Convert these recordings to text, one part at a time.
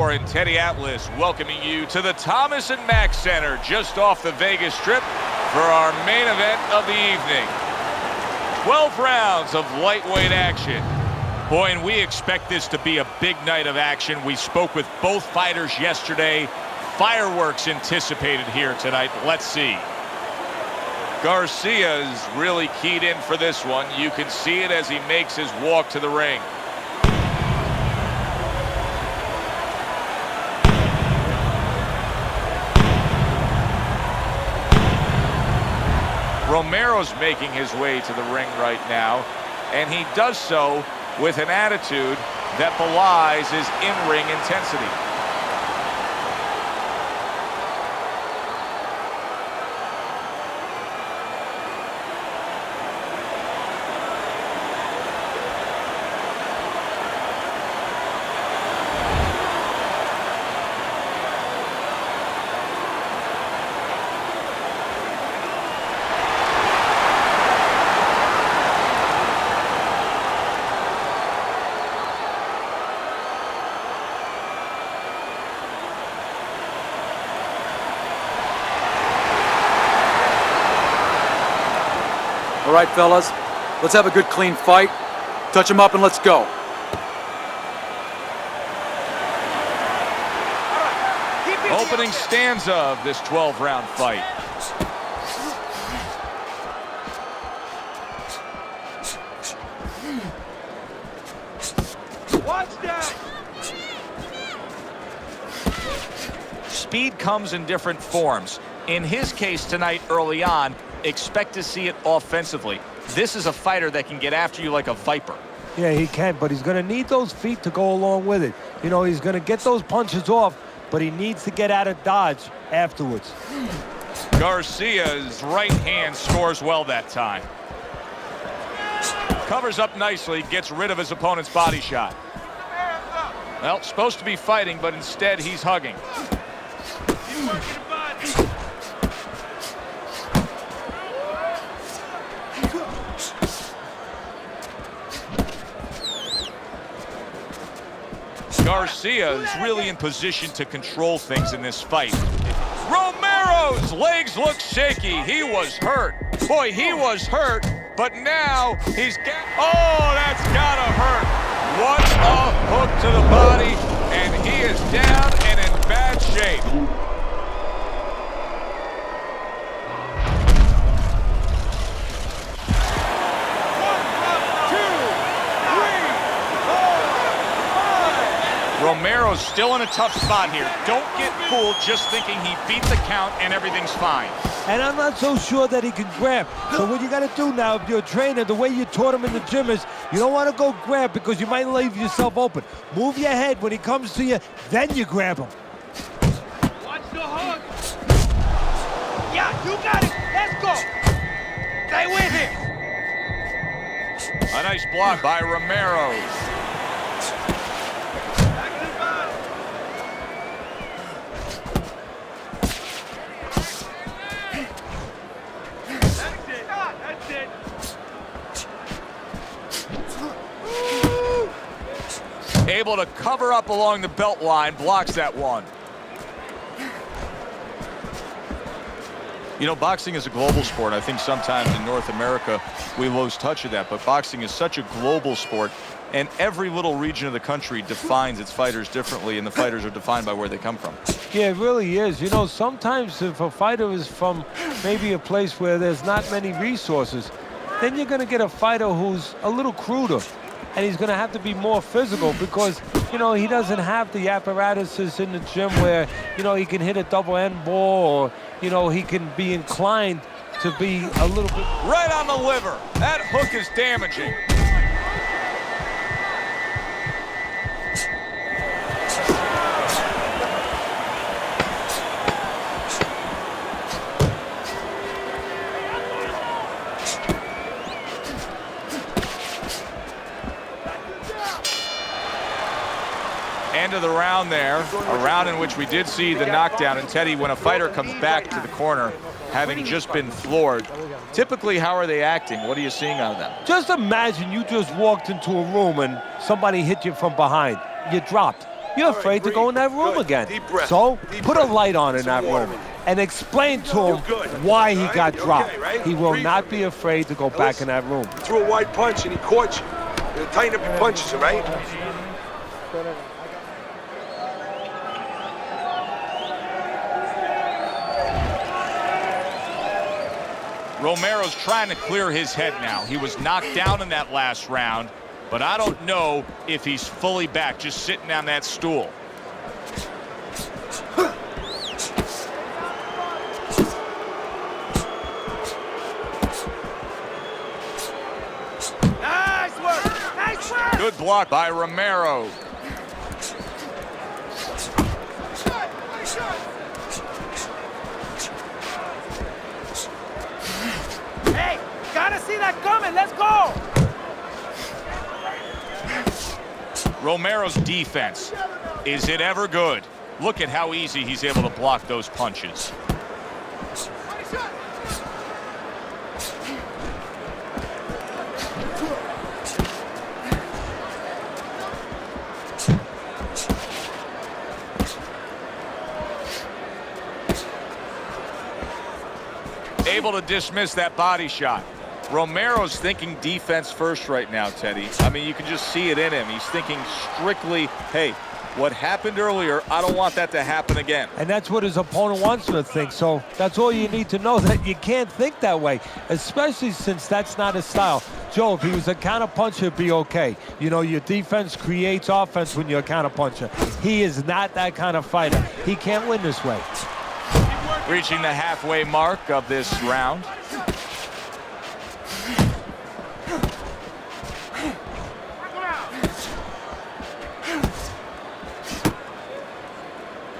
And Teddy Atlas welcoming you to the Thomas and Mack Center just off the Vegas Strip for our main event of the evening. 12 rounds of lightweight action. Boy, and we expect this to be a big night of action. We spoke with both fighters yesterday. Fireworks anticipated here tonight. Let's see. Garcia is really keyed in for this one. You can see it as he makes his walk to the ring. Romero's making his way to the ring right now, and he does so with an attitude that belies his in-ring intensity. All right, fellas, let's have a good, clean fight. Touch him up and let's go. Opening stanza of this 12-round fight. Watch that! Speed comes in different forms. In his case tonight early on, expect to see it offensively. This is a fighter that can get after you like a viper. Yeah, he can, but he's going to need those feet to go along with it. You know, he's going to get those punches off, but he needs to get out of dodge afterwards. Garcia's right hand scores well that time. Covers up nicely, gets rid of his opponent's body shot. Well, supposed to be fighting, but instead he's hugging. Garcia is really in position to control things in this fight. Romero's legs look shaky. He was hurt. Boy, he was hurt, but now he's got... Oh, that's gotta hurt. What a hook to the body, and he is down and in bad shape. Romero's still in a tough spot here. Don't get fooled just thinking he beat the count and everything's fine. And I'm not so sure that he can grab. So what you got to do now, if you're a trainer, the way you taught him in the gym is you don't want to go grab because you might leave yourself open. Move your head when he comes to you, then you grab him. Watch the hook. Yeah, you got it. Let's go. Stay with him. A nice block by Romero. Able to cover up along the belt line, blocks that one. You know, boxing is a global sport. I think sometimes in North America we lose touch of that, but boxing is such a global sport, and every little region of the country defines its fighters differently, and the fighters are defined by where they come from. Yeah, it really is. You know, sometimes if a fighter is from maybe a place where there's not many resources, then you're going to get a fighter who's a little cruder. And he's going to have to be more physical because, you know, he doesn't have the apparatuses in the gym where, you know, he can hit a double end ball or, you know, he can be inclined to be a little bit... Right on the liver. That hook is damaging. End of the round there, a round in which we did see the knockdown. And Teddy, when a fighter comes back to the corner having just been floored, typically how are they acting? What are you seeing out of them? Just imagine you just walked into a room and somebody hit you from behind. You dropped. you're afraid to go in that room again. So put a light on in that room and explain to him why he got dropped. He will not be afraid to go back in that room. You threw a wide punch and he caught you. You'll tighten up your punches, all right? Romero's trying to clear his head now. He was knocked down in that last round, but I don't know if he's fully back, just sitting on that stool. Nice work! Nice work! Good block by Romero. Hey, gotta see that coming. Let's go! Romero's defense, is it ever good? Look at how easy he's able to block those punches. Able to dismiss that body shot. Romero's thinking defense first right now, Teddy. I mean, you can just see it in him. He's thinking strictly, hey, what happened earlier, I don't want that to happen again. And that's what his opponent wants him to think. So that's all you need to know, that you can't think that way, especially since that's not his style. Joe, if he was a counter-puncher, it'd be okay. You know, your defense creates offense when you're a counter-puncher. He is not that kind of fighter. He can't win this way. Reaching the halfway mark of this round.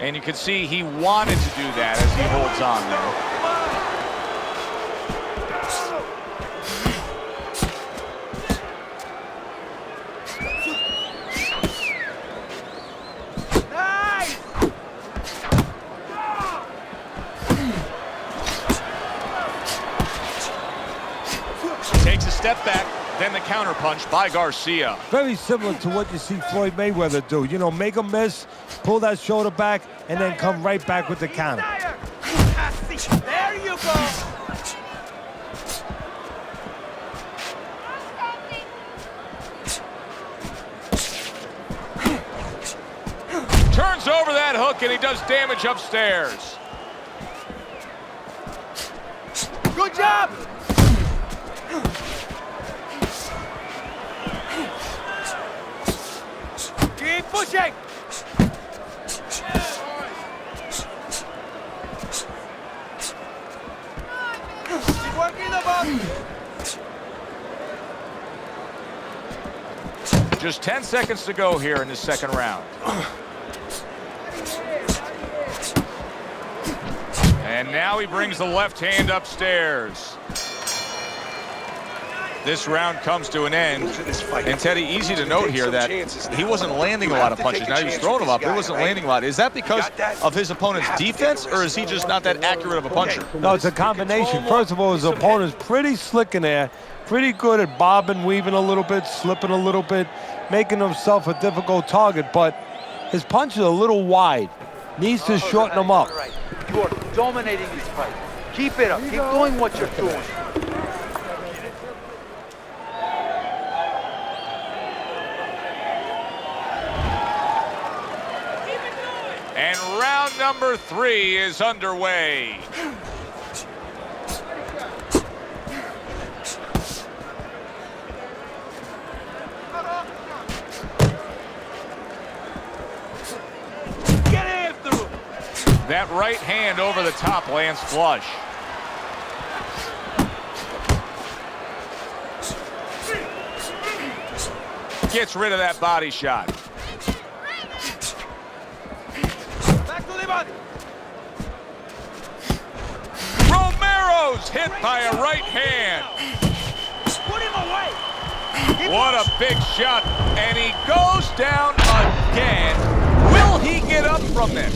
And you can see he wanted to do that as he holds on there. Takes a step back, then the counterpunch by Garcia. Very similar to what you see Floyd Mayweather do. You know, make a miss, pull that shoulder back, and then come right back with the counter. There you go. Turns over that hook, and he does damage upstairs. Good job. Keep pushing. Keep working the ball. Just 10 seconds to go here in the second round. And now he brings the left hand upstairs. This round comes to an end. And Teddy, easy to note here that he wasn't landing a lot of punches. Now he was throwing them up, but he wasn't landing a lot. Is that because of his opponent's defense, or is he just not that accurate of a puncher? No, it's a combination. First of all, his opponent's pretty slick in there, pretty good at bobbing, weaving a little bit, slipping a little bit, making himself a difficult target, but his punch is a little wide. Needs to shorten them up. You are dominating this fight. Keep it up. Keep doing what you're doing. And round number 3 is underway. Get after him. That right hand over the top lands flush. Gets rid of that body shot. Back to the body. Romero's hit by a right hand. Put him away. Keep What a big shot. And he goes down again. Will he get up from this?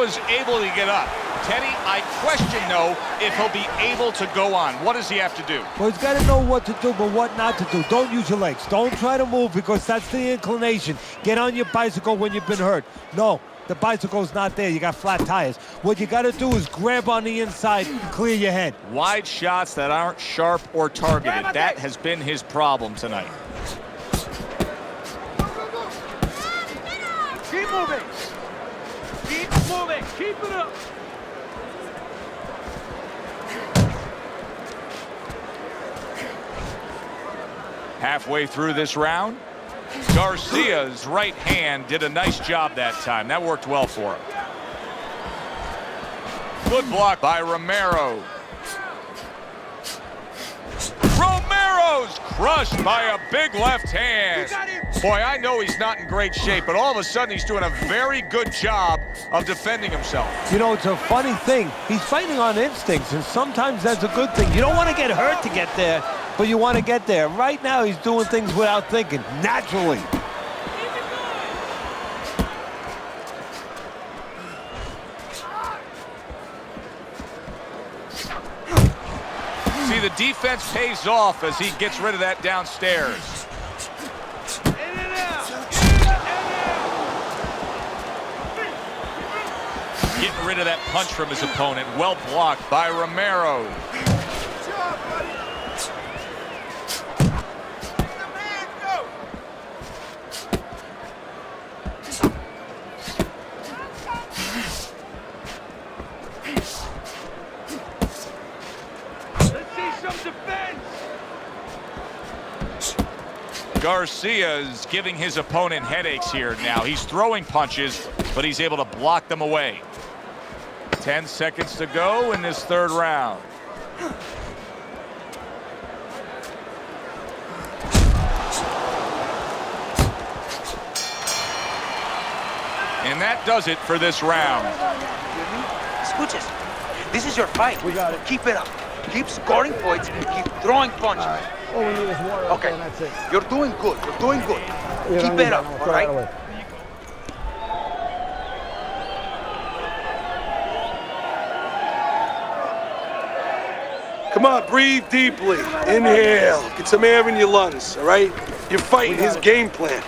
was able to get up. Teddy, I question, though, if he'll be able to go on. What does he have to do? Well, he's got to know what to do, but what not to do. Don't use your legs. Don't try to move because that's the inclination. Get on your bicycle when you've been hurt. No, the bicycle's not there. You got flat tires. What you got to do is grab on the inside, clear your head. Wide shots that aren't sharp or targeted. That has been his problem tonight. Keep moving. Keep moving. Keep it up. Halfway through this round, Garcia's right hand did a nice job that time. That worked well for him. Good block by Romero. Romero's crushed by a big left hand. Boy, I know he's not in great shape, but all of a sudden he's doing a very good job of defending himself. You know, it's a funny thing. He's fighting on instincts, and sometimes that's a good thing. You don't want to get hurt to get there, but you want to get there. Right now, he's doing things without thinking, naturally. See, the defense pays off as he gets rid of that downstairs. In and out. Getting rid of that punch from his opponent. Well blocked by Romero. Good job, buddy. The man, go. Let's see some defense. Garcia's giving his opponent headaches here now. He's throwing punches, but he's able to block them away. 10 seconds to go in this third round. And that does it for this round. Escuches. This is your fight. We got it. Keep it up. Keep scoring points and keep throwing punches. All we need is water. Okay. And that's it. You're doing good. You're doing good. You Keep don't need it that. up, I'll all throw it right? away. Come on, breathe deeply. Inhale. Get some air in your lungs, all right? You're fighting his game plan.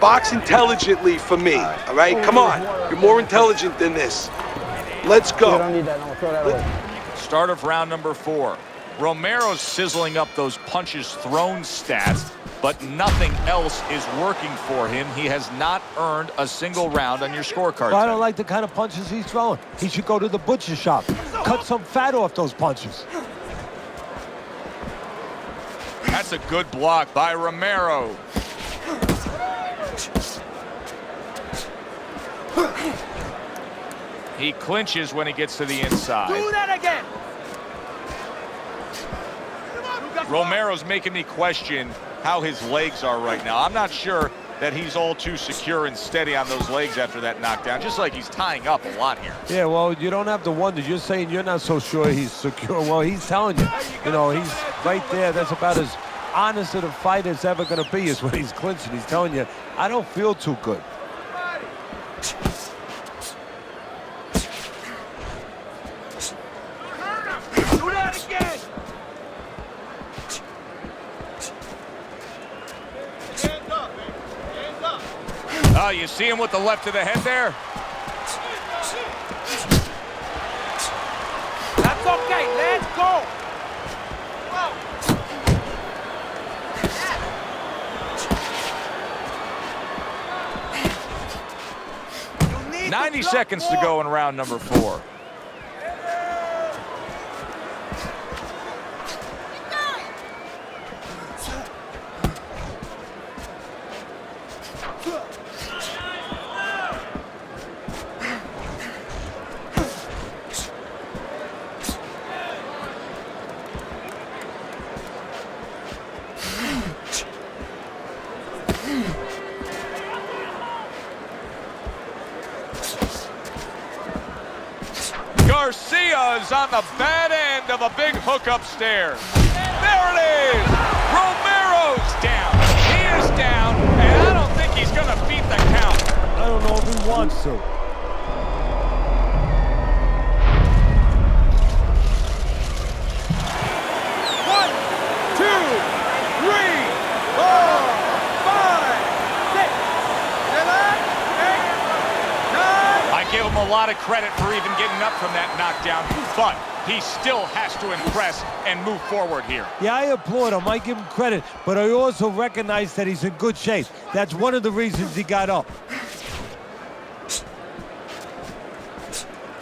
Box intelligently for me, all right? Come on. You're more intelligent than this. Let's You go. don't need that. I'll throw that away. Start of round number 4. Romero's sizzling up those punches thrown stats, but nothing else is working for him. He has not earned a single round on your scorecard. I don't like the kind of punches he's throwing. He should go to the butcher shop. Cut some fat off those punches. That's a good block by Romero. He clinches when he gets to the inside. Do that again. Romero's making me question how his legs are right now. I'm not sure that he's all too secure and steady on those legs after that knockdown, just like he's tying up a lot here. Yeah, well, you don't have to wonder. You're saying you're not so sure he's secure. Well, he's telling you. You know, he's right there. That's about as honest as a fight is ever going to be is when he's clinching. He's telling you, I don't feel too good. Do that again. Hands up, man. Hands up. Oh, you see him with the left to the head there? That's okay. Let's go. You need 90 to seconds to block go in round number 4. Garcia is on the bad end of a big hook upstairs. There it is! Romero's down. He is down, and I don't think he's going to beat the count. I don't know if he wants to. give him a lot of credit for even getting up from that knockdown, but he still has to impress and move forward here. Yeah, I applaud him. I give him credit, but I also recognize that he's in good shape. That's one of the reasons he got up.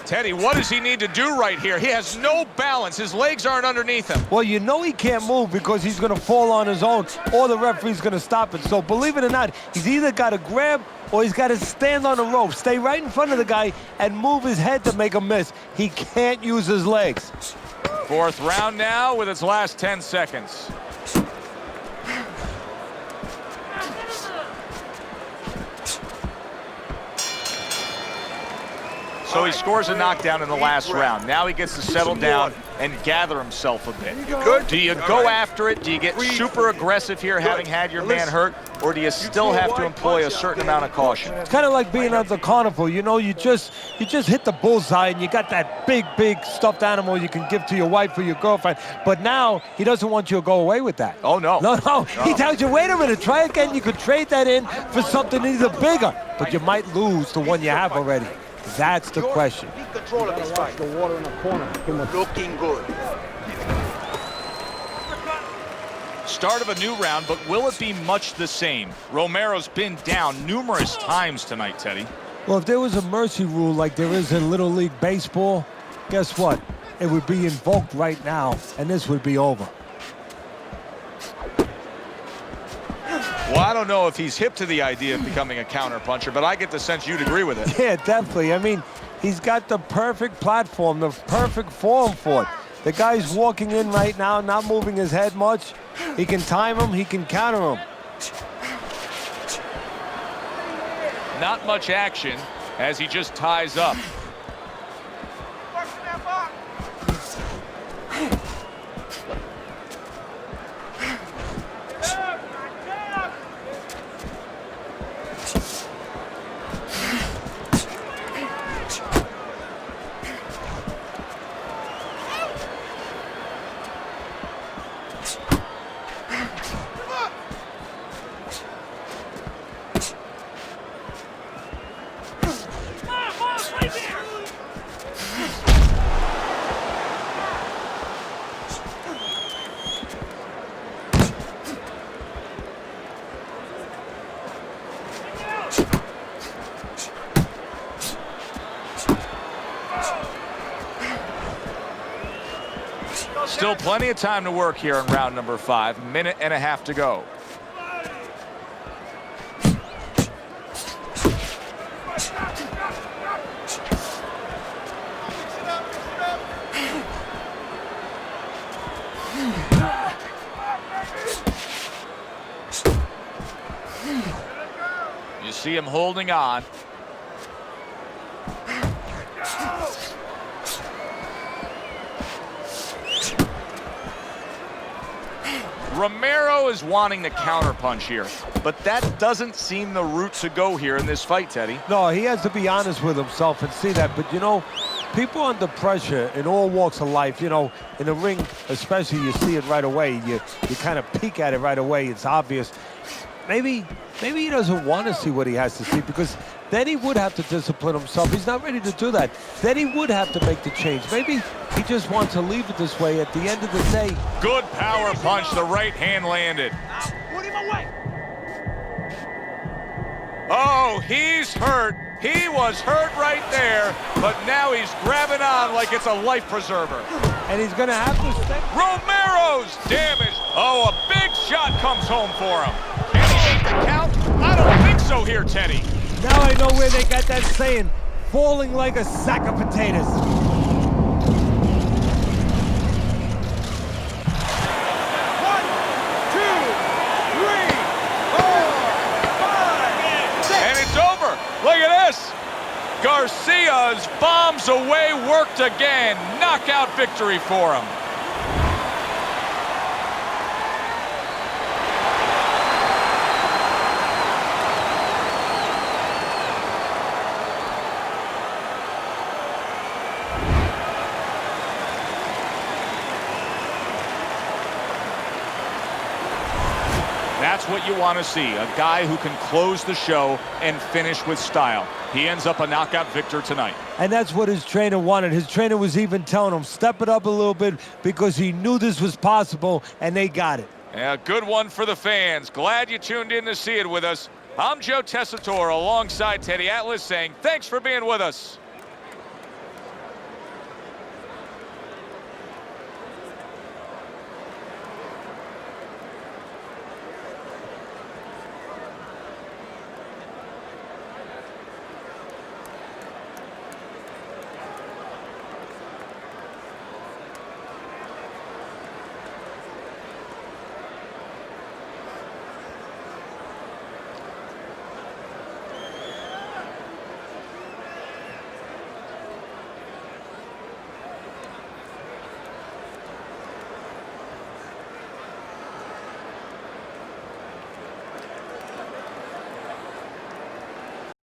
Teddy, what does he need to do right here? He has no balance. His legs aren't underneath him. Well, you know he can't move because he's going to fall on his own, or the referee's going to stop it. So believe it or not, he's either got to grab or he's got to stand on the rope, stay right in front of the guy, and move his head to make a miss. He can't use his legs. Fourth round now with its last 10 seconds. So he scores a knockdown in the last round. Now he gets to settle down and gather himself a bit. You good? Do you go after it? Do you get super aggressive here, having had your man hurt? Or do you still have to employ a certain amount of caution? It's kind of like being at the carnival. You know, you just hit the bullseye and you got that big stuffed animal you can give to your wife or your girlfriend. But now he doesn't want you to go away with that. Oh, no. No. He tells you, wait a minute, try again. You could trade that in for something either bigger, but you might lose the one you have already. That's the question. Keep control of this fight. The water in the corner. Looking good. Start of a new round, but will it be much the same? Romero's been down numerous times tonight, Teddy. Well, if there was a mercy rule like there is in Little League Baseball, guess what? It would be invoked right now, and this would be over. Well, I don't know if he's hip to the idea of becoming a counterpuncher, but I get the sense you'd agree with it. Yeah, definitely. I mean, he's got the perfect platform, the perfect form for it. The guy's walking in right now, not moving his head much. He can time him, he can counter him. Not much action as he just ties up. Still plenty of time to work here in round number 5. Minute and a half to go. You see him holding on. Romero is wanting to counterpunch here, but that doesn't seem the route to go here in this fight, Teddy. No, he has to be honest with himself and see that. But, you know, people under pressure in all walks of life, you know, in the ring especially, you see it right away. You kind of peek at it right away. It's obvious. Maybe he doesn't want to see what he has to see, because then he would have to discipline himself. He's not ready to do that. Then he would have to make the change. Maybe he just wants to leave it this way. At the end of the day. Good power punch. The right hand landed. Put him away. Oh, he's hurt. He was hurt right there, but now he's grabbing on like it's a life preserver. And he's going to have to stay. Romero's damaged. Oh, a big shot comes home for him. Can he make the count? I don't think so here, Teddy. Now I know where they got that saying, falling like a sack of potatoes. Look at this. Garcia's bombs away, worked again. Knockout victory for him. That's what you want to see, a guy who can close the show and finish with style. He ends up a knockout victor tonight. And that's what his trainer wanted. His trainer was even telling him, step it up a little bit, because he knew this was possible, and they got it. Yeah, good one for the fans. Glad you tuned in to see it with us. I'm Joe Tessitore alongside Teddy Atlas saying thanks for being with us.